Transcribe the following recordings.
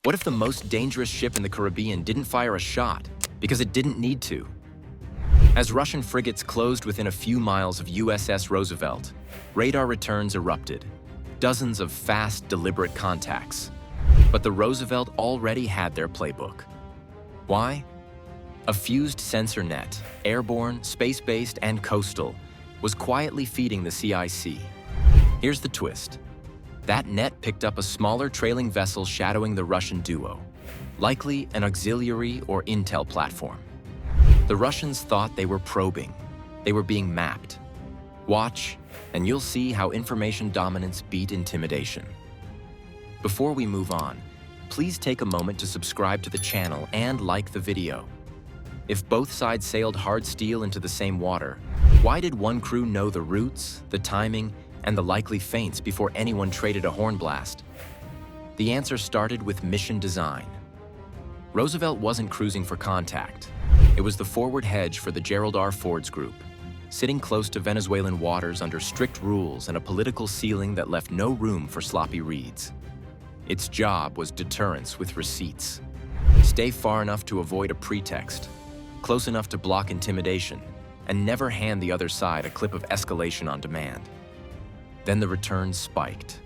What if the most dangerous ship in the Caribbean didn't fire a shot because it didn't need to? As Russian frigates closed within a few miles of USS Roosevelt, radar returns erupted. Dozens of fast, deliberate contacts. But the Roosevelt already had their playbook. Why? A fused sensor net, airborne, space-based, and coastal, was quietly feeding the CIC. Here's the twist. That net picked up a smaller trailing vessel shadowing the Russian duo, likely an auxiliary or intel platform. The Russians thought they were probing. They were being mapped. Watch, and you'll see how information dominance beat intimidation. Before we move on, please take a moment to subscribe to the channel and like the video. If both sides sailed hard steel into the same water, why did one crew know the routes, the timing, and the likely feints before anyone traded a horn blast? The answer started with mission design. Roosevelt wasn't cruising for contact. It was the forward hedge for the Gerald R. Ford's group, sitting close to Venezuelan waters under strict rules and a political ceiling that left no room for sloppy reads. Its job was deterrence with receipts. Stay far enough to avoid a pretext, close enough to block intimidation, and never hand the other side a clip of escalation on demand. Then the returns spiked.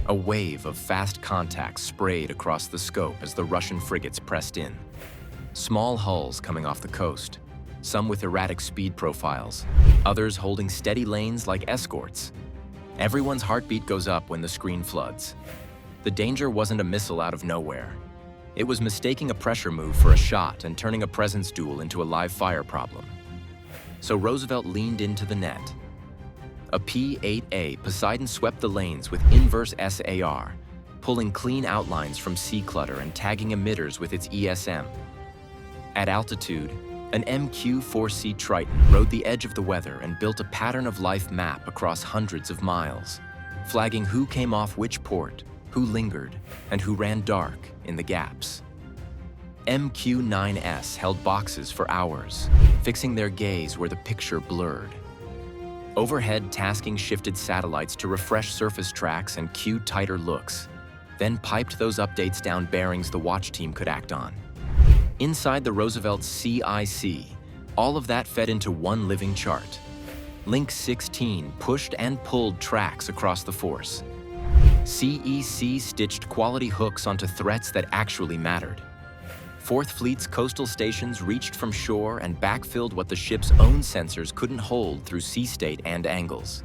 A wave of fast contacts sprayed across the scope as the Russian frigates pressed in. Small hulls coming off the coast, some with erratic speed profiles, others holding steady lanes like escorts. Everyone's heartbeat goes up when the screen floods. The danger wasn't a missile out of nowhere. It was mistaking a pressure move for a shot and turning a presence duel into a live fire problem. So Roosevelt leaned into the net. A P-8A Poseidon swept the lanes with inverse SAR, pulling clean outlines from sea clutter and tagging emitters with its ESM. At altitude, an MQ-4C Triton rode the edge of the weather and built a pattern-of-life map across hundreds of miles, flagging who came off which port, who lingered, and who ran dark in the gaps. MQ-9S held boxes for hours, fixing their gaze where the picture blurred. Overhead, tasking shifted satellites to refresh surface tracks and cue tighter looks, then piped those updates down bearings the watch team could act on. Inside the Roosevelt's CIC, all of that fed into one living chart. Link 16 pushed and pulled tracks across the force. CEC stitched quality hooks onto threats that actually mattered. Fourth Fleet's coastal stations reached from shore and backfilled what the ship's own sensors couldn't hold through sea state and angles.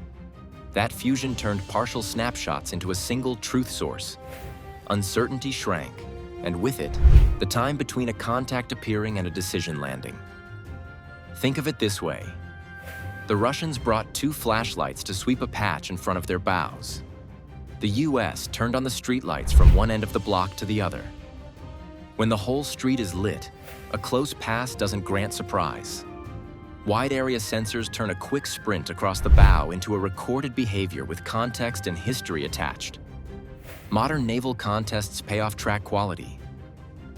That fusion turned partial snapshots into a single truth source. Uncertainty shrank, and with it, the time between a contact appearing and a decision landing. Think of it this way. The Russians brought 2 flashlights to sweep a patch in front of their bows. The US turned on the streetlights from one end of the block to the other. When the whole street is lit, a close pass doesn't grant surprise. Wide area sensors turn a quick sprint across the bow into a recorded behavior with context and history attached. Modern naval contests pay off track quality.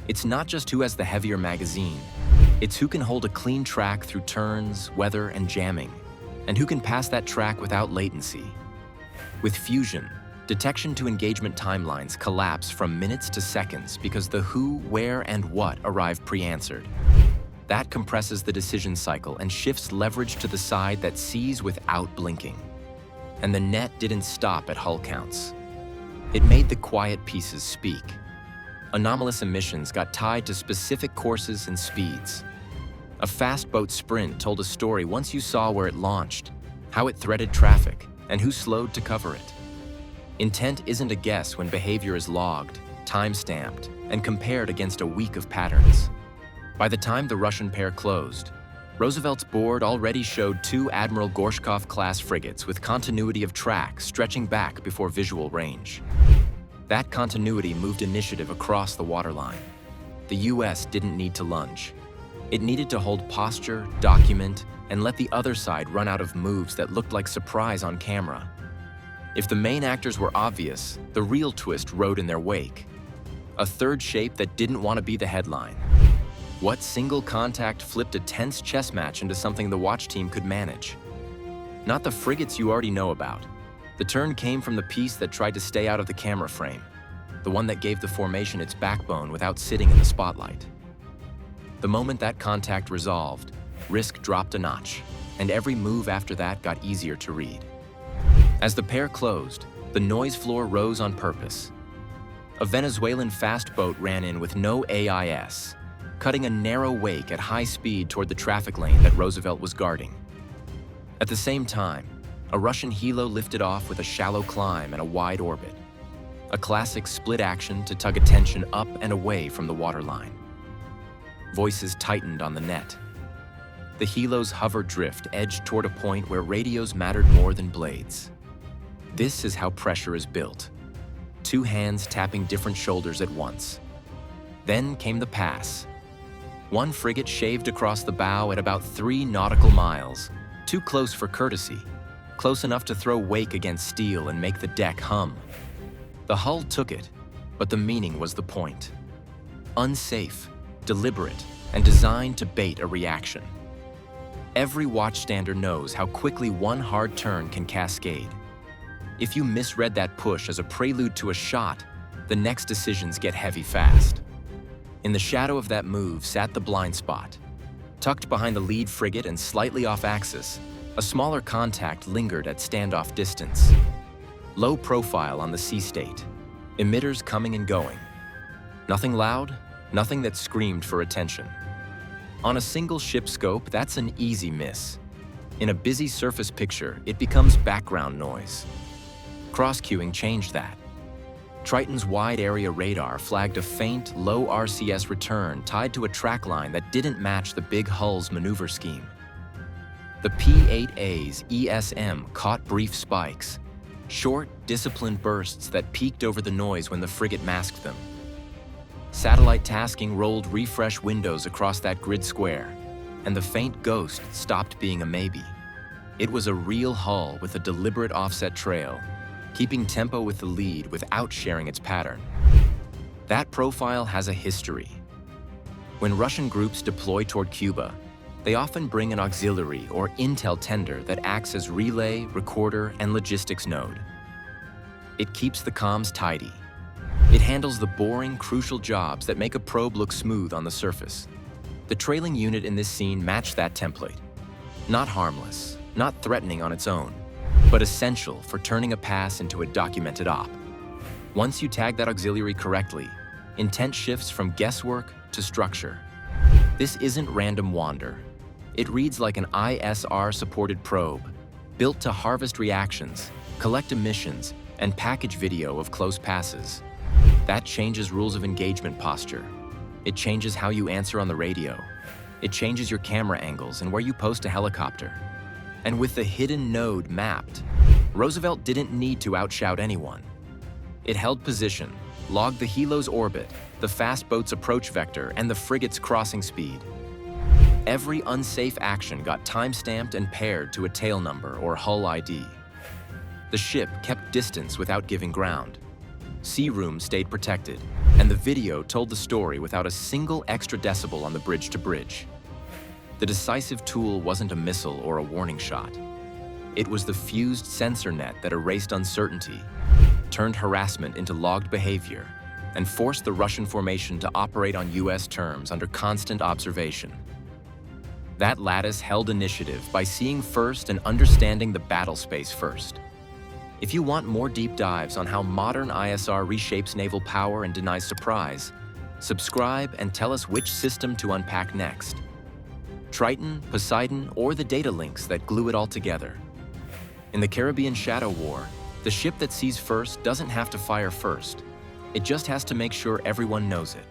It's not just who has the heavier magazine, it's who can hold a clean track through turns, weather, and jamming, and who can pass that track without latency. With fusion, detection to engagement timelines collapse from minutes to seconds because the who, where, and what arrive pre-answered. That compresses the decision cycle and shifts leverage to the side that sees without blinking. And the net didn't stop at hull counts. It made the quiet pieces speak. Anomalous emissions got tied to specific courses and speeds. A fast boat sprint told a story once you saw where it launched, how it threaded traffic, and who slowed to cover it. Intent isn't a guess when behavior is logged, time-stamped, and compared against a week of patterns. By the time the Russian pair closed, Roosevelt's board already showed 2 Admiral Gorshkov-class frigates with continuity of track stretching back before visual range. That continuity moved initiative across the waterline. The US didn't need to lunge. It needed to hold posture, document, and let the other side run out of moves that looked like surprise on camera. If the main actors were obvious, the real twist rode in their wake. A third shape that didn't want to be the headline. What single contact flipped a tense chess match into something the watch team could manage? Not the frigates you already know about. The turn came from the piece that tried to stay out of the camera frame. the one that gave the formation its backbone without sitting in the spotlight. The moment that contact resolved, risk dropped a notch, and every move after that got easier to read. As the pair closed, the noise floor rose on purpose. A Venezuelan fast boat ran in with no AIS, cutting a narrow wake at high speed toward the traffic lane that Roosevelt was guarding. At the same time, a Russian helo lifted off with a shallow climb and a wide orbit, a classic split action to tug attention up and away from the waterline. Voices tightened on the net. The helo's hover drift edged toward a point where radios mattered more than blades. This is how pressure is built. Two hands tapping different shoulders at once. Then came the pass. One frigate shaved across the bow at about 3 nautical miles, too close for courtesy, close enough to throw wake against steel and make the deck hum. The hull took it, but the meaning was the point. Unsafe, deliberate, and designed to bait a reaction. Every watchstander knows how quickly one hard turn can cascade. If you misread that push as a prelude to a shot, the next decisions get heavy fast. In the shadow of that move sat the blind spot. Tucked behind the lead frigate and slightly off axis, a smaller contact lingered at standoff distance. Low profile on the sea state, emitters coming and going. Nothing loud, nothing that screamed for attention. On a single ship scope, that's an easy miss. In a busy surface picture, it becomes background noise. Cross-cueing changed that. Triton's wide area radar flagged a faint, low RCS return tied to a track line that didn't match the big hull's maneuver scheme. The P-8A's ESM caught brief spikes, short, disciplined bursts that peaked over the noise when the frigate masked them. Satellite tasking rolled refresh windows across that grid square, and the faint ghost stopped being a maybe. It was a real hull with a deliberate offset trail, keeping tempo with the lead without sharing its pattern. That profile has a history. When Russian groups deploy toward Cuba, they often bring an auxiliary or intel tender that acts as relay, recorder, and logistics node. It keeps the comms tidy. It handles the boring, crucial jobs that make a probe look smooth on the surface. The trailing unit in this scene matched that template. Not harmless, not threatening on its own, but essential for turning a pass into a documented op. Once you tag that auxiliary correctly, intent shifts from guesswork to structure. This isn't random wander. It reads like an ISR-supported probe, built to harvest reactions, collect emissions, and package video of close passes. That changes rules of engagement posture. It changes how you answer on the radio. It changes your camera angles and where you post a helicopter. And with the hidden node mapped, Roosevelt didn't need to outshout anyone. It held position, logged the helo's orbit, the fast boat's approach vector, and the frigate's crossing speed. Every unsafe action got time-stamped and paired to a tail number or hull ID. The ship kept distance without giving ground. Sea room stayed protected, and the video told the story without a single extra decibel on the bridge-to-bridge. The decisive tool wasn't a missile or a warning shot. It was the fused sensor net that erased uncertainty, turned harassment into logged behavior, and forced the Russian formation to operate on US terms under constant observation. That lattice held initiative by seeing first and understanding the battle space first. If you want more deep dives on how modern ISR reshapes naval power and denies surprise, subscribe and tell us which system to unpack next. Triton, Poseidon, or the data links that glue it all together. In the Caribbean Shadow War, the ship that sees first doesn't have to fire first. It just has to make sure everyone knows it.